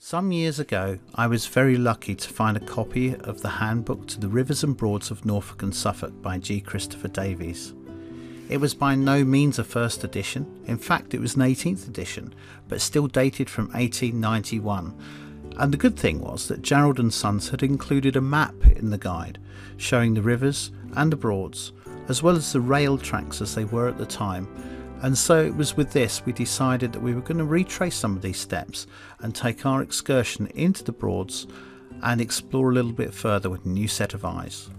Some years ago, I was very lucky to find a copy of the Handbook to the Rivers and Broads of Norfolk and Suffolk by G. Christopher Davies. It was by no means a first edition, in fact it was an 18th edition, but still dated from 1891. And the good thing was that Jarrold and Sons had included a map in the guide, showing the rivers and the broads, as well as the rail tracks as they were at the time. And so it was with this we decided that we were going to retrace some of these steps and take our excursion into the Broads and explore a little bit further with a new set of eyes.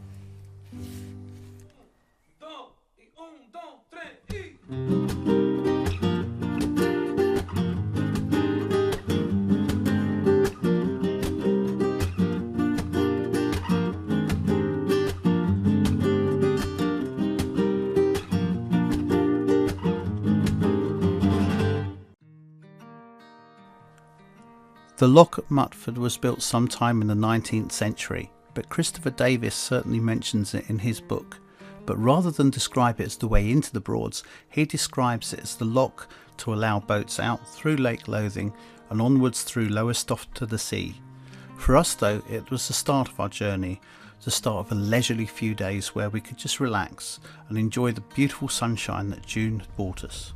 The lock at Mutford was built sometime in the 19th century, but Christopher Davies certainly mentions it in his book. But rather than describe it as the way into the Broads, he describes it as the lock to allow boats out through Lake Lothing and onwards through Lowestoft to the sea. For us though, it was the start of our journey, the start of a leisurely few days where we could just relax and enjoy the beautiful sunshine that June had brought us.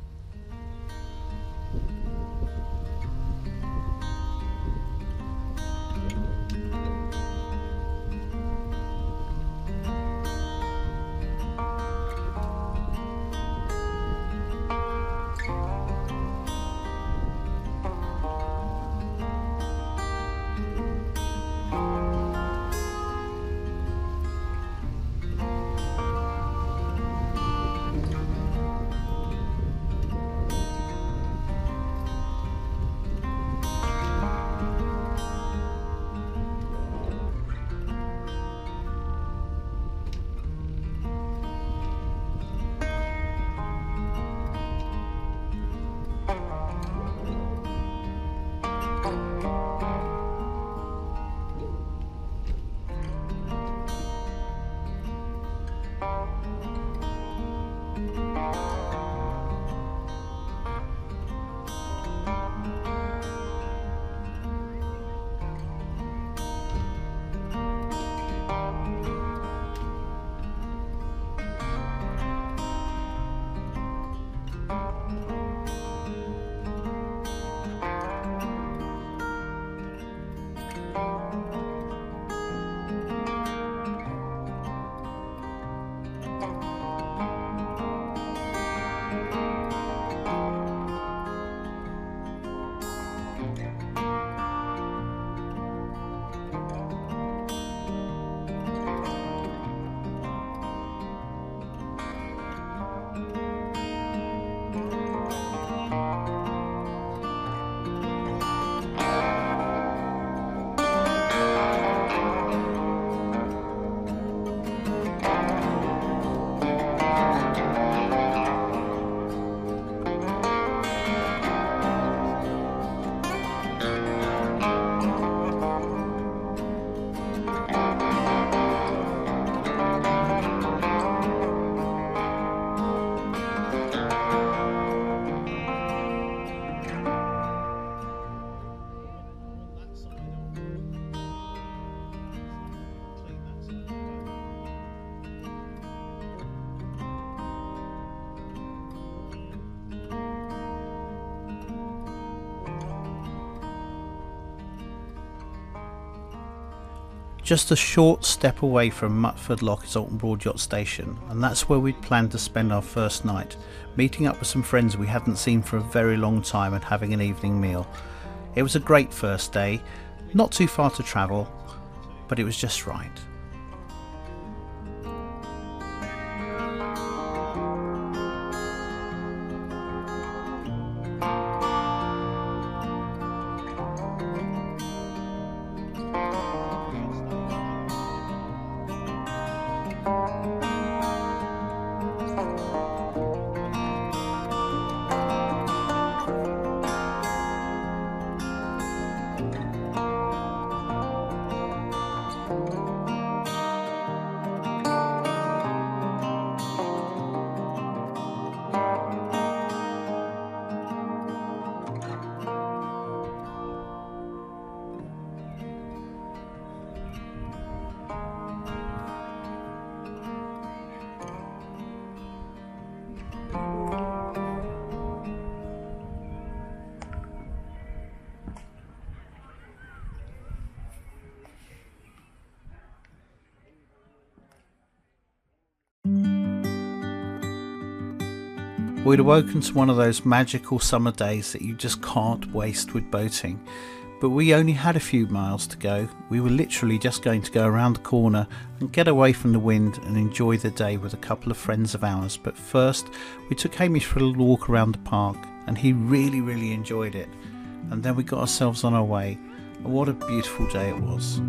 Just a short step away from Mutford Lock is Alton Broad Yacht Station, and that's where we'd planned to spend our first night, meeting up with some friends we hadn't seen for a very long time and having an evening meal. It was a great first day, not too far to travel, but it was just right. We'd awoken to one of those magical summer days that you just can't waste with boating. But we only had a few miles to go. We were literally just going to go around the corner and get away from the wind and enjoy the day with a couple of friends of ours. But first, we took Hamish for a little walk around the park, and he really enjoyed it. And then we got ourselves on our way. And what a beautiful day it was.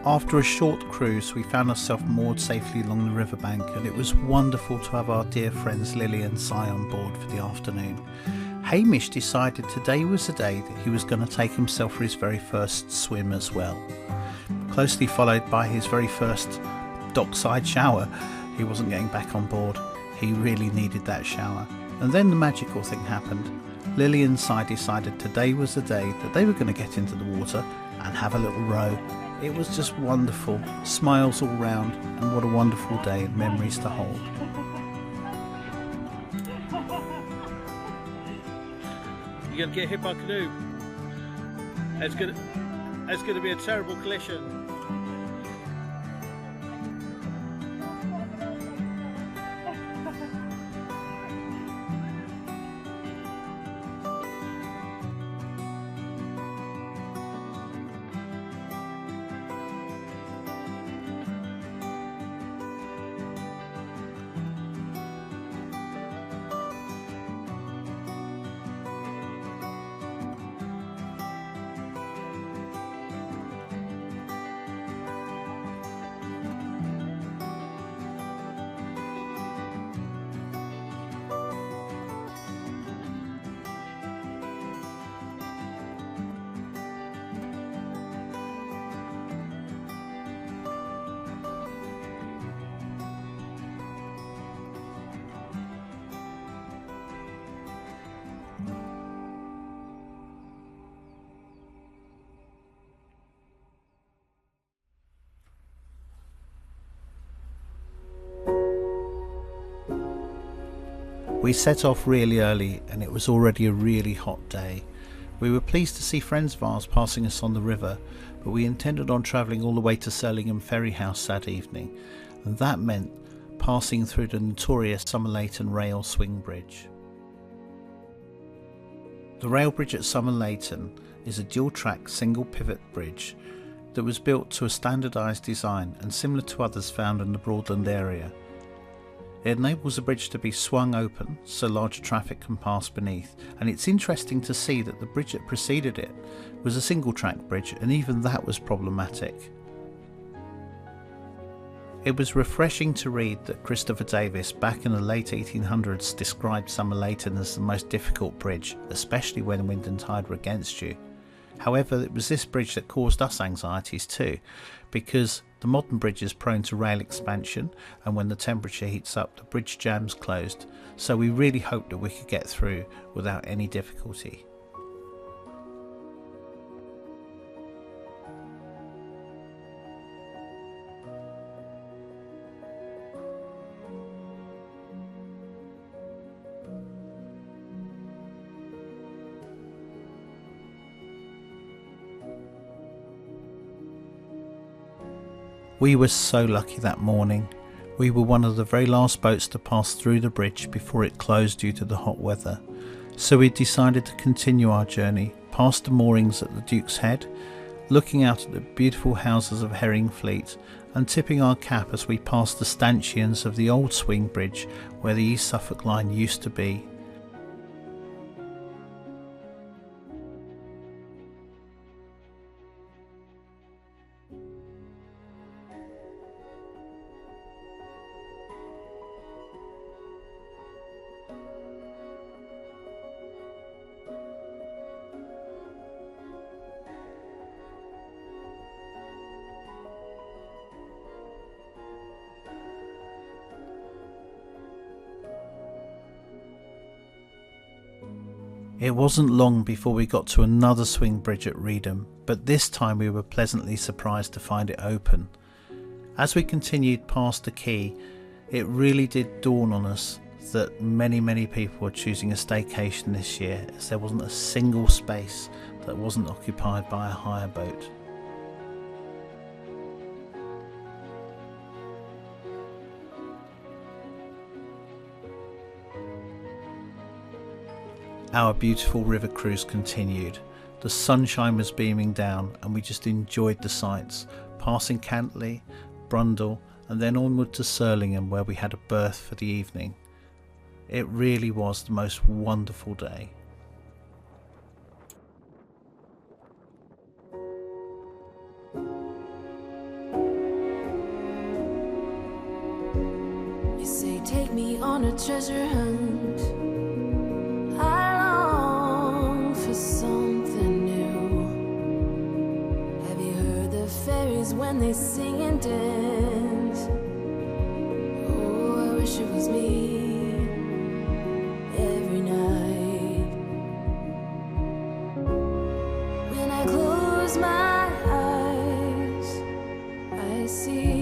After a short cruise, we found ourselves moored safely along the riverbank, and it was wonderful to have our dear friends Lily and Si on board for the afternoon. Hamish decided today was the day that he was going to take himself for his very first swim as well, closely followed by his very first dockside shower. He wasn't getting back on board. He really needed that shower. And then the magical thing happened. Lily and Si decided today was the day that they were going to get into the water and have a little row. It was just wonderful, smiles all round, and what a wonderful day and memories to hold. You're going to get hit by a canoe. It's going to be a terrible collision. We set off really early, and it was already a really hot day. We were pleased to see friends of ours passing us on the river, but we intended on travelling all the way to Surlingham Ferry House that evening, and that meant passing through the notorious Somerleyton rail swing bridge. The rail bridge at Somerleyton is a dual-track single-pivot bridge that was built to a standardised design and similar to others found in the Broadland area. It enables the bridge to be swung open so larger traffic can pass beneath, and it's interesting to see that the bridge that preceded it was a single track bridge, and even that was problematic. It was refreshing to read that Christopher Davies back in the late 1800s described Somerleyton as the most difficult bridge, especially when wind and tide were against you. However, it was this bridge that caused us anxieties too, because the modern bridge is prone to rail expansion, and when the temperature heats up, the bridge jams closed, so we really hoped that we could get through without any difficulty. We were so lucky that morning. We were one of the very last boats to pass through the bridge before it closed due to the hot weather. So we decided to continue our journey past the moorings at the Duke's Head, looking out at the beautiful houses of Herringfleet and tipping our cap as we passed the stanchions of the old swing bridge where the East Suffolk line used to be. It wasn't long before we got to another swing bridge at Reedham, but this time we were pleasantly surprised to find it open. As we continued past the quay, it really did dawn on us that many people were choosing a staycation this year, as there wasn't a single space that wasn't occupied by a hire boat. Our beautiful river cruise continued. The sunshine was beaming down and we just enjoyed the sights, passing Cantley, Brundall and then onward to Somerleyton, where we had a berth for the evening. It really was the most wonderful day. You say take me on a treasure hunt. I long for something new. Have you heard the fairies when they sing and dance? Oh, I wish it was me every night. When I close my eyes, I see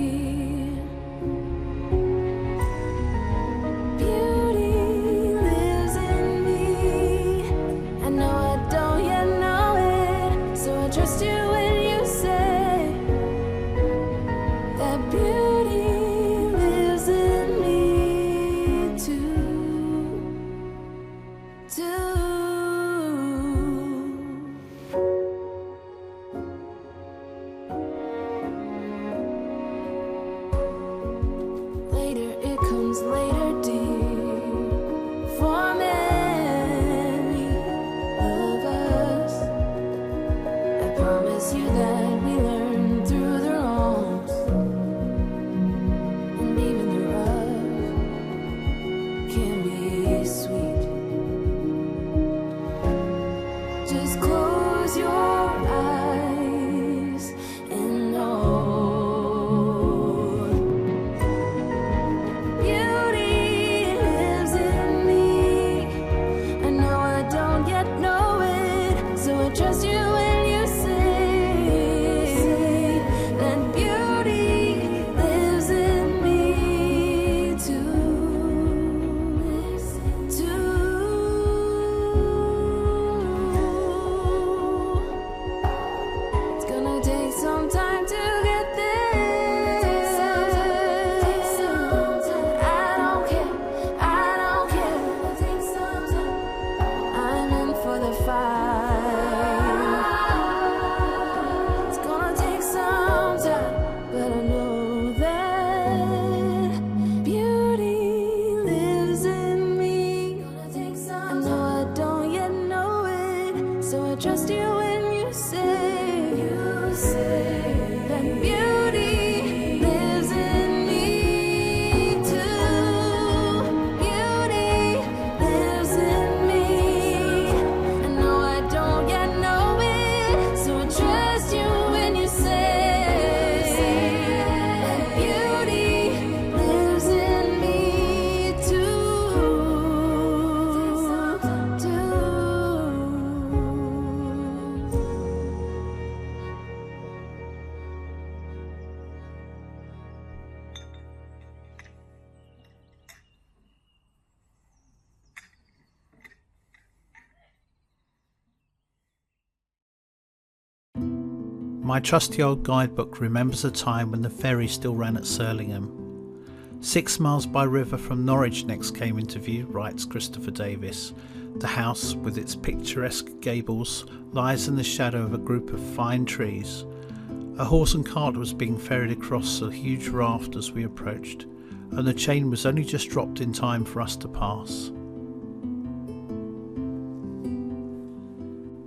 My trusty old guidebook remembers a time when the ferry still ran at Somerleyton. 6 miles by river from Norwich next came into view, writes Christopher Davies. The house, with its picturesque gables, lies in the shadow of a group of fine trees. A horse and cart was being ferried across a huge raft as we approached, and the chain was only just dropped in time for us to pass.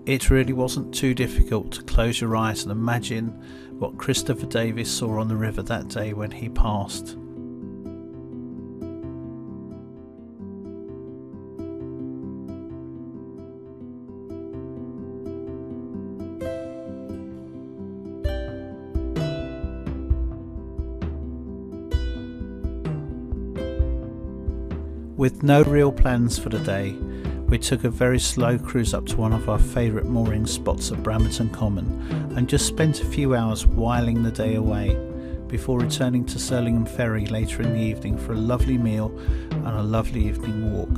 It really wasn't too difficult to close your eyes and imagine what Christopher Davies saw on the river that day when he passed. With no real plans for the day, We took a very slow cruise up to one of our favourite mooring spots at Bramerton Common and just spent a few hours whiling the day away before returning to Somerleyton Ferry later in the evening for a lovely meal and a lovely evening walk.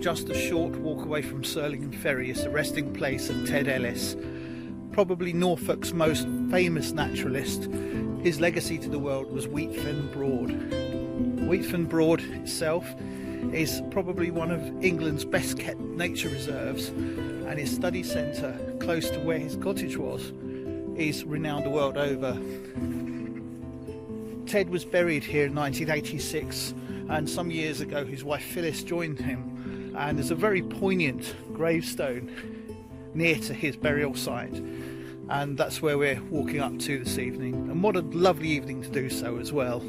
Just a short walk away from Somerleyton Ferry is the resting place of Ted Ellis, probably Norfolk's most famous naturalist. His legacy to the world was Wheatfen Broad. Wheatfen Broad itself is probably one of England's best kept nature reserves, and his study centre, close to where his cottage was, is renowned the world over. Ted was buried here in 1986, and some years ago his wife Phyllis joined him, and there's a very poignant gravestone near to his burial site, and that's where we're walking up to this evening, and what a lovely evening to do so as well.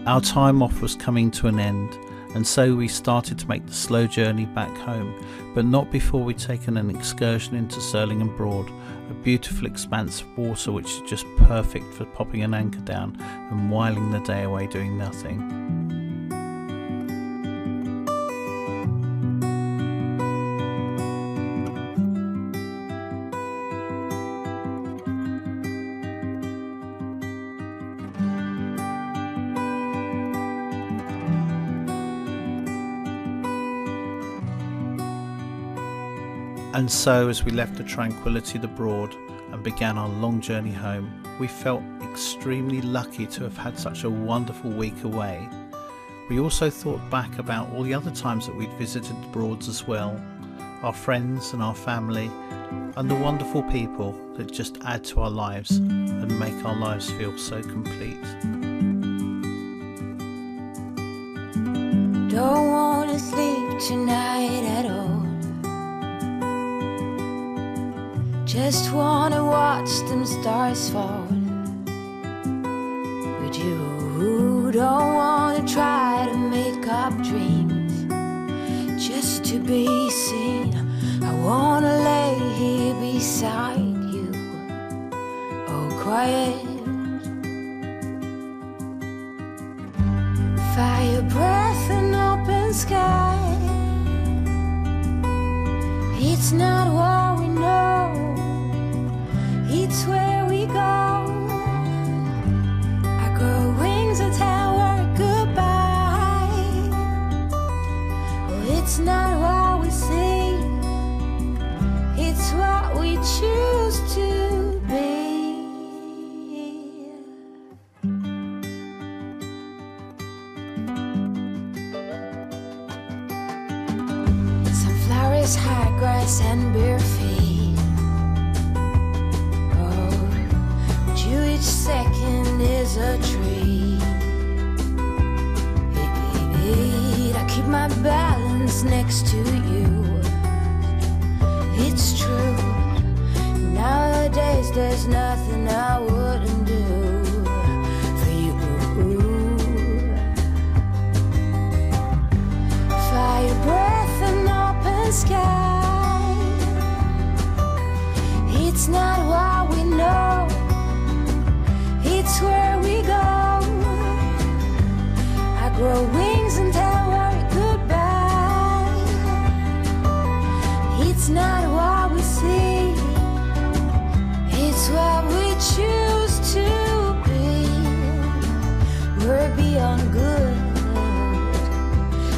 Our time off was coming to an end, and so we started to make the slow journey back home, but not before we'd taken an excursion into Somerleyton Broad, a beautiful expanse of water which is just perfect for popping an anchor down and whiling the day away doing nothing. And so as we left the tranquility of the Broad and began our long journey home, we felt extremely lucky to have had such a wonderful week away. We also thought back about all the other times that we'd visited the Broads as well, our friends and our family, and the wonderful people that just add to our lives and make our lives feel so complete. Don't wanna sleep tonight at all. Just wanna watch them stars fall. But you don't wanna try to make up dreams just to be seen. I wanna lay here beside you, all quiet. Fire breath and open sky. It's not what we know, It's where we go. I grow wings and tell her goodbye. Oh, it's not what we see, it's what we choose to be. Sunflowers, high grass and bare feet. Oh, but you each second is a treat. I keep my balance next to you. It's true. Nowadays there's nothing I wouldn't do for you. Fire breath and open sky. It's not what we know, it's where we go. I grow wings and tell her goodbye. It's not what we see, it's what we choose to be. We're beyond good.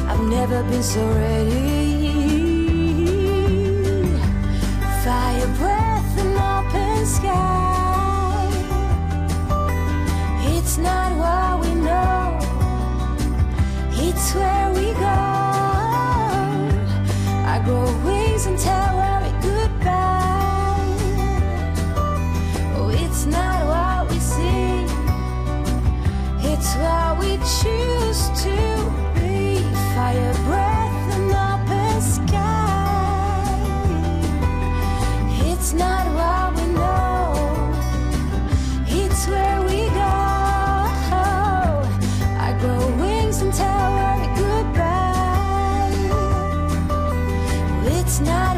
I've never been so ready. Fire breath and open sky. It's not what we know, it's where we go. I grow wings and tell her goodbye. Oh, it's not what we see, it's what we choose to be. Fire breath and open sky. It's not what we know, it's where we go. I grow wings and tell her goodbye. It's not